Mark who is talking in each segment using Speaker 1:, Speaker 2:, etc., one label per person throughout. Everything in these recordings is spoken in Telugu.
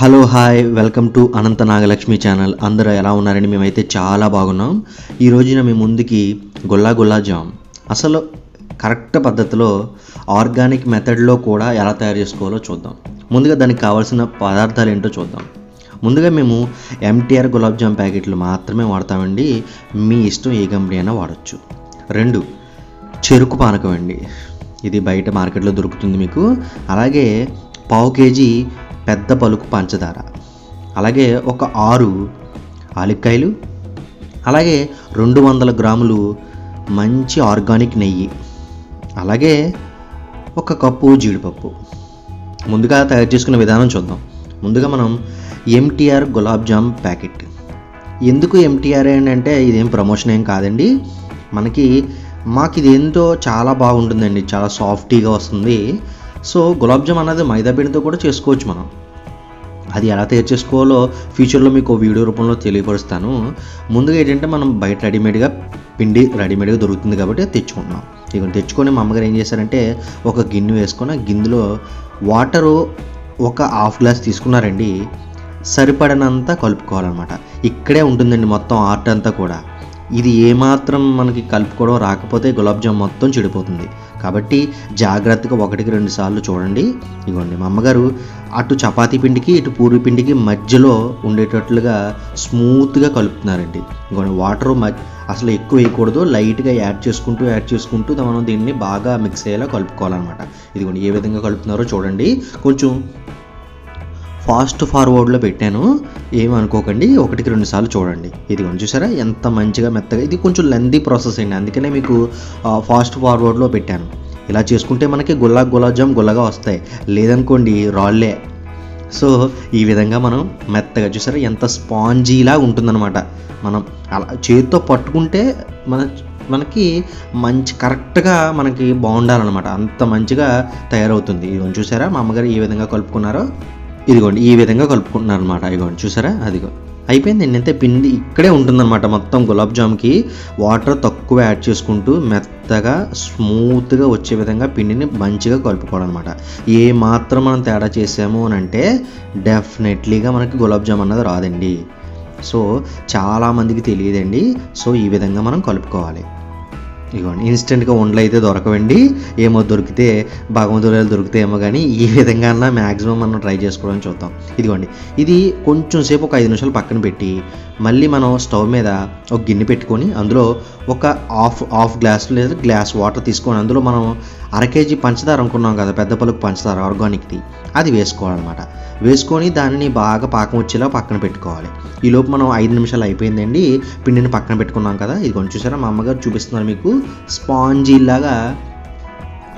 Speaker 1: Hello hi welcome to Anantha Nagalakshmi channel. అందరూ ఎలా ఉన్నారండి? మేమైతే చాలా బాగున్నాం. ఈ రోజున మీ ముందుకి గులాబ్ జామ్ అసలు కరెక్ట్ పద్ధతిలో ఆర్గానిక్ మెథడ్లో కూడా ఎలా తయారు చేసుకోవాలో చూద్దాం. ముందుగా దానికి కావాల్సిన పదార్థాలు ఏంటో చూద్దాం. ముందుగా మేము ఎంటీఆర్ గులాబ్ జామ్ ప్యాకెట్లు మాత్రమే వాడతామండి. మీ ఇష్టం ఏ కంపెనీ అయినా వాడచ్చు. 2 చెరుకు పానకం అండి. ఇది బయట మార్కెట్లో దొరుకుతుంది మీకు. అలాగే 1/2 కేజీ పెద్ద పలుకు పంచదార, అలాగే ఒక 6 ఆలిక్కాయలు, అలాగే 200 గ్రాములు మంచి ఆర్గానిక్ నెయ్యి, అలాగే 1 కప్పు జీడిపప్పు. ముందుగా తయారు చేసుకునే విధానం చూద్దాం. ముందుగా మనం ఎంటీఆర్ గులాబ్ జామ్ ప్యాకెట్. ఎందుకు ఎంటీఆర్ అంటే ఇదేం ప్రమోషన్ ఏం కాదండి. మాకు ఇది ఏంటో చాలా బాగుంటుందండి, చాలా సాఫ్టీగా వస్తుంది. సో గులాబ్ జామ్ అన్నది మైదా పిండితో కూడా చేసుకోవచ్చు మనం. అది ఎలా తయారు చేసుకోవాలో ఫ్యూచర్లో మీకు వీడియో రూపంలో తెలియపరుస్తాను. ముందుగా ఏంటంటే మనం బయట పిండి రెడీమేడ్గా దొరుకుతుంది కాబట్టి తెచ్చుకుంటున్నాం. ఇక తెచ్చుకొని మా అమ్మగారు ఏం చేశారంటే ఒక గిన్నె వేసుకొని ఆ గిన్నెలో వాటరు ఒక 1/2 గ్లాస్ తీసుకున్నారండి. సరిపడినంత కలుపుకోవాలన్నమాట. ఇక్కడే ఉంటుందండి మొత్తం ఆర్ట్ అంతా కూడా. ఇది ఏమాత్రం మనకి కలుపుకోవడం రాకపోతే గులాబ్ జామ్ మొత్తం చెడిపోతుంది. కాబట్టి జాగ్రత్తగా 1-2 సార్లు చూడండి. ఇదిగోండి మా అమ్మగారు అటు చపాతీ పిండికి ఇటు పూరి పిండికి మధ్యలో ఉండేటట్లుగా స్మూత్గా కలుపుతున్నారండి. ఇదిగోండి వాటరు అసలు ఎక్కువ వేయకూడదు, లైట్గా యాడ్ చేసుకుంటూ మనం దీన్ని బాగా మిక్స్ అయ్యేలా కలుపుకోవాలన్నమాట. ఇదిగోండి ఏ విధంగా కలుపుతున్నారో చూడండి. కొంచెం ఫాస్ట్ ఫార్వర్డ్లో పెట్టాను, ఏమనుకోకండి. 1-2 సార్లు చూడండి. ఇది కొంచెం చూసారా ఎంత మంచిగా మెత్తగా. ఇది కొంచెం లెందీ ప్రాసెస్ అండి, అందుకనే మీకు ఫాస్ట్ ఫార్వర్డ్లో పెట్టాను. ఇలా చేసుకుంటే మనకి గులాబ్ జామ్ గుల్లగా వస్తాయి, లేదనుకోండి రాళ్ళే. సో ఈ విధంగా మనం మెత్తగా చూసారా ఎంత స్పాంజీలా ఉంటుందన్నమాట. మనం అలా చేతితో పట్టుకుంటే మనకి మంచి కరెక్ట్గా మనకి బాగుండాలన్నమాట. అంత మంచిగా తయారవుతుంది. ఇది చూసారా మా అమ్మగారు ఏ విధంగా కలుపుకున్నారో. ఇదిగోండి ఈ విధంగా కలుపుకుంటున్నారు అనమాట. ఇదిగోండి చూసారా, అదిగో అయిపోయింది. ఎంత పిండి ఇక్కడే ఉంటుందన్నమాట. మొత్తం గులాబ్ జామ్కి వాటర్ తక్కువ యాడ్ చేసుకుంటూ మెత్తగా స్మూత్గా వచ్చే విధంగా పిండిని మంచిగా కలుపుకోవడం అనమాట. ఏ మాత్రం మనం తేడా చేసాము అని అంటే డెఫినెట్లీగా మనకి గులాబ్ జామ్ అన్నది రాదండి. సో చాలామందికి తెలియదండి. సో ఈ విధంగా మనం కలుపుకోవాలి. ఇదిగోండి ఇన్స్టెంట్గా ఉండలు అయితే దొరకవండి. ఏమో దొరికితే భగవంతుడు దొరికితే ఏమో, కానీ ఈ విధంగా అన్నా మ్యాక్సిమం మనం ట్రై చేసుకోవడానికి చూద్దాం. ఇదిగోండి ఇది కొంచెం సేపు ఒక 5 నిమిషాలు పక్కన పెట్టి మళ్ళీ మనం స్టవ్ మీద ఒక గిన్నె పెట్టుకొని అందులో ఒక హాఫ్ గ్లాస్ లేదా గ్లాస్ వాటర్ తీసుకొని అందులో మనం 1/2 కేజీ పంచదార అనుకున్నాం కదా, పెద్ద పలుకు పంచదార ఆర్గానిక్ది, అది వేసుకోవాలన్నమాట. వేసుకొని దానిని బాగా పాకం వచ్చేలా పక్కన పెట్టుకోవాలి. ఈలోపు మనం 5 నిమిషాలు అయిపోయిందండి. పిండిని పక్కన పెట్టుకున్నాం కదా. ఇది కొంచెం చూసారా మా అమ్మగారు చూపిస్తున్నారు మీకు, స్పాంజీలాగా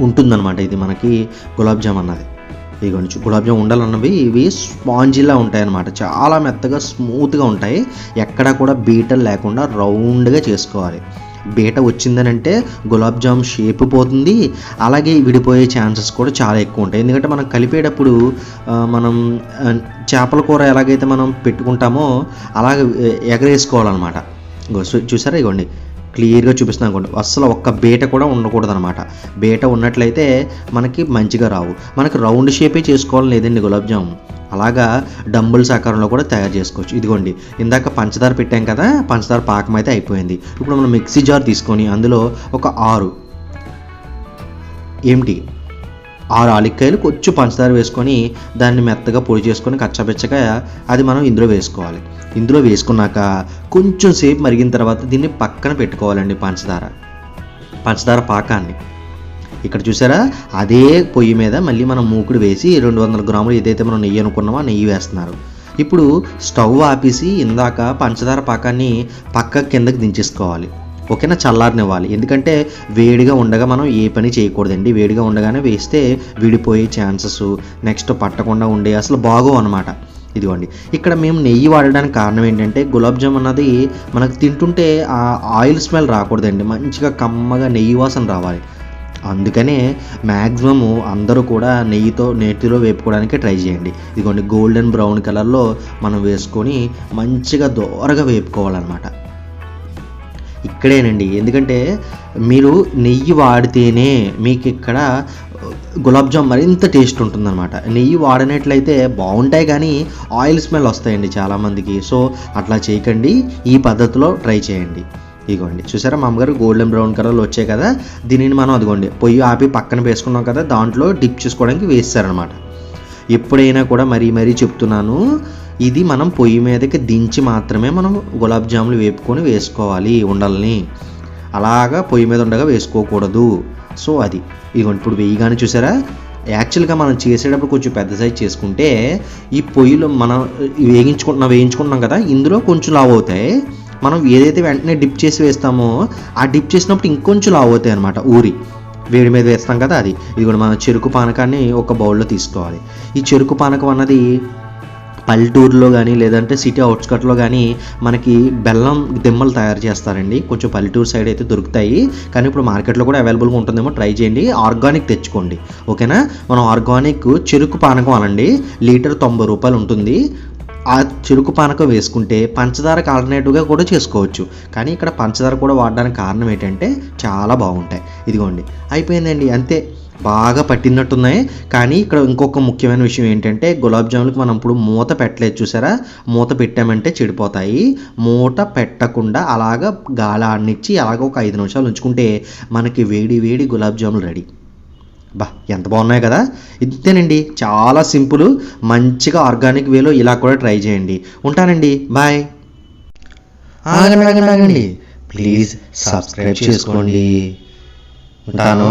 Speaker 1: ఉంటుందన్నమాట. ఇది మనకి గులాబ్ జామ్ అన్నది. ఇది కొంచెం గులాబ్ జామ్ ఉండాలన్నవి ఇవి స్పాంజీలా ఉంటాయన్నమాట. చాలా మెత్తగా స్మూత్గా ఉంటాయి. ఎక్కడా కూడా బీటర్ లేకుండా రౌండ్గా చేసుకోవాలి. బీట వచ్చిందని అంటే గులాబ్ జామ్ షేప్ పోతుంది, అలాగే విడిపోయే ఛాన్సెస్ కూడా చాలా ఎక్కువ ఉంటాయి. ఎందుకంటే మనం కలిపేటప్పుడు మనం చేపల కూర ఎలాగైతే మనం పెట్టుకుంటామో అలాగే ఎగరేసుకోవాలన్నమాట. చూసారా ఇగోండి క్లియర్గా చూపిస్తున్నాను అనుకోండి. అసలు ఒక్క బీట కూడా ఉండకూడదు అనమాట. బీట ఉన్నట్లయితే మనకి మంచిగా రావు. మనకి రౌండ్ షేపే చేసుకోవాలి లేదండి గులాబ్ జామ్. అలాగా డంబుల్స్ ఆకారంలో కూడా తయారు చేసుకోవచ్చు. ఇదిగోండి ఇందాక పంచదార పెట్టాం కదా, పంచదార పాకం అయితే అయిపోయింది. ఇప్పుడు మనం మిక్సీ జార్ తీసుకొని అందులో ఒక 6 ఆలిక్కాయలు కొంచెం పంచదార వేసుకొని దాన్ని మెత్తగా పొడి చేసుకొని కచ్చాబెచ్చగా అది మనం ఇందులో వేసుకోవాలి. ఇందులో వేసుకున్నాక కొంచెం సేపు మరిగిన తర్వాత దీన్ని పక్కన పెట్టుకోవాలండి. పంచదార పాకాన్ని ఇక్కడ చూసారా అదే పొయ్యి మీద మళ్ళీ మనం మూకుడు వేసి 200 గ్రాములు ఏదైతే మనం నెయ్యి అనుకున్నామో ఆ నెయ్యి వేస్తున్నారు. ఇప్పుడు స్టవ్ ఆపేసి ఇందాక పంచదార పాకాన్ని కిందకి దించేసుకోవాలి. ఓకేనా, చల్లారనివ్వాలి. ఎందుకంటే వేడిగా ఉండగా మనం ఏ పని చేయకూడదండి. వేడిగా ఉండగానే వేస్తే విడిపోయే ఛాన్సెస్, నెక్స్ట్ పట్టకుండా ఉండే అసలు బాగోవు అనమాట. ఇదిగోండి ఇక్కడ మేము నెయ్యి వాడడానికి కారణం ఏంటంటే గులాబ్ జామ్ అన్నది మనకు తింటుంటే ఆ ఆయిల్ స్మెల్ రాకూడదండి, మంచిగా కమ్మగా నెయ్యి వాసన రావాలి. అందుకనే మ్యాక్సిమము అందరూ కూడా నేతిలో వేపుకోవడానికి ట్రై చేయండి. ఇదిగోండి గోల్డెన్ బ్రౌన్ కలర్లో మనం వేసుకొని మంచిగా దోరగా వేపుకోవాలన్నమాట. ఇక్కడేనండి, ఎందుకంటే మీరు నెయ్యి వాడితేనే మీకు ఇక్కడ గులాబ్ జామ్ మరింత టేస్ట్ ఉంటుందన్నమాట. నెయ్యి వాడినట్లయితే బాగుంటాయి కానీ ఆయిల్ స్మెల్ వస్తాయండి చాలామందికి. సో అట్లా చేయకండి, ఈ పద్ధతిలో ట్రై చేయండి. ఇదిగోండి చూసారా మా అమ్మగారు గోల్డెన్ బ్రౌన్ కలర్లో వచ్చాయి కదా, దీనిని మనం అదిగోండి పొయ్యి ఆపి పక్కన వేసుకున్నాం కదా, దాంట్లో డిప్ చేసుకోవడానికి వేస్తారనమాట. ఎప్పుడైనా కూడా మరీ చెప్తున్నాను, ఇది మనం పొయ్యి మీదకి దించి మాత్రమే మనం గులాబ్ జాములు వేపుకొని వేసుకోవాలి ఉండల్ని, అలాగా పొయ్యి మీద ఉండగా వేసుకోకూడదు. సో అది ఇదిగోండి ఇప్పుడు వేయగానే చూసారా, యాక్చువల్గా మనం చేసేటప్పుడు కొంచెం పెద్ద సైజ్ చేసుకుంటే ఈ పొయ్యిలో మనం వేయించుకుంటున్నాం కదా, ఇందులో కొంచెం లావు అవుతాయి. మనం ఏదైతే వెంటనే డిప్ చేసి వేస్తామో ఆ డిప్ చేసినప్పుడు ఇంకొంచెం లావు అవుతాయి అనమాట, ఊరి వేడి మీద వేస్తాం కదా అది. ఇది కూడా మనం చెరుకు పానకాన్ని ఒక బౌల్లో తీసుకోవాలి. ఈ చెరుకు పానకం అన్నది పల్లెటూరులో కానీ లేదంటే సిటీ అవుట్స్కట్లో కానీ మనకి బెల్లం దిమ్మలు తయారు చేస్తారండి. కొంచెం పల్లెటూరు సైడ్ అయితే దొరుకుతాయి, కానీ ఇప్పుడు మార్కెట్లో కూడా అవైలబుల్గా ఉంటుందేమో, ట్రై చేయండి. ఆర్గానిక్ తెచ్చుకోండి, ఓకేనా. మనం ఆర్గానిక్ చెరుకు పానకం అనండి, లీటర్ 90 రూపాయలు ఉంటుంది. ఆ చెరుకు పానకం వేసుకుంటే పంచదారకు ఆల్టర్నేటివ్గా కూడా చేసుకోవచ్చు, కానీ ఇక్కడ పంచదార కూడా వాడడానికి కారణం ఏంటంటే చాలా బాగుంటాయి. ఇదిగోండి అయిపోయిందండి, అంతే. బాగా పట్టినట్టున్నాయి. కానీ ఇక్కడ ఇంకొక ముఖ్యమైన విషయం ఏంటంటే గులాబ్ జాములకు మనం ఇప్పుడు మూత పెట్టలేదు చూసారా, మూత పెట్టామంటే చెడిపోతాయి. మూత పెట్టకుండా అలాగ గాలి ఆడనిచ్చి అలాగ ఒక 5 నిమిషాలు ఉంచుకుంటే మనకి వేడి గులాబ్ జాములు రెడీ. ఎంత బాగున్నాయి కదా. ఇంతేనండి, చాలా సింపుల్, మంచిగా ఆర్గానిక్ వేలో ఇలా కూడా ట్రై చేయండి. ఉంటానండి, బాయ్. ఆగండి, ప్లీజ్ సబ్స్క్రైబ్ చేసుకోండి. ఉంటాను.